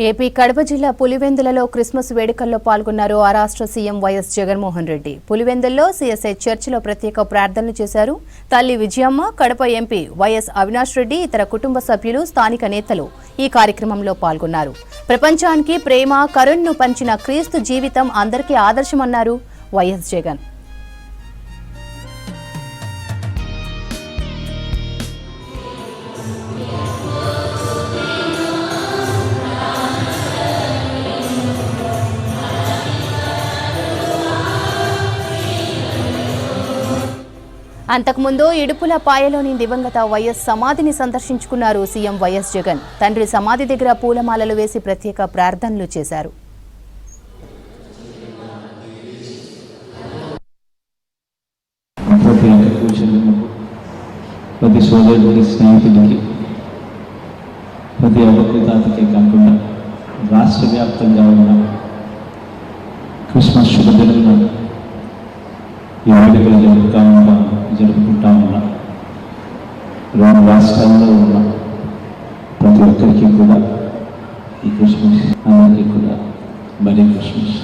AP Kadapa జిల్లా పులివెందులలో Christmas వేడుకల్లో పాల్గొన్నారు ఆ రాష్ట్ర సీఎం వైఎస్ జగన్మోహన్ రెడ్డి. పులివెందుల్లో సీఎస్ఐ చర్చిలో ప్రత్యేక ప్రార్థనలు చేశారు. తల్లి విజయమ్మ, కడప ఎంపీ వైఎస్ అవినాష్ రెడ్డి, ఇతర కుటుంబ సభ్యులు, స్థానిక నేతలు ఈ కార్యక్రమంలో పాల్గొన్నారు. ప్రపంచానికి ప్రేమ, కరుణను పంచిన క్రీస్తు జీవితం అందరికీ ఆదర్శమన్నారు వైఎస్ జగన్. అంతకుముందు ఇడుపులపాయలోని దివంగత వైఎస్ సమాధిని సందర్శించుకున్నారు సీఎం వైఎస్ జగన్. తండ్రి సమాధి దగ్గర పూలమాలలు వేసి ప్రత్యేక ప్రార్థనలు చేశారు. ప్రతి సోదరుడికి, స్నేహితుడికి, ప్రతి అవకృతాతకే కాకుండా రాష్ట్ర వ్యాప్తంగా ఉన్న క్రిస్మస్ శుభదినం ఈ వేడుకలు జరుపుకుంటా ఉన్నా. రెండు రాష్ట్రాల్లో ఉన్న ప్రతి ఒక్కరికి కూడా ఈ క్రిస్మస్ అందరికీ కూడా మరీ క్రిస్మస్.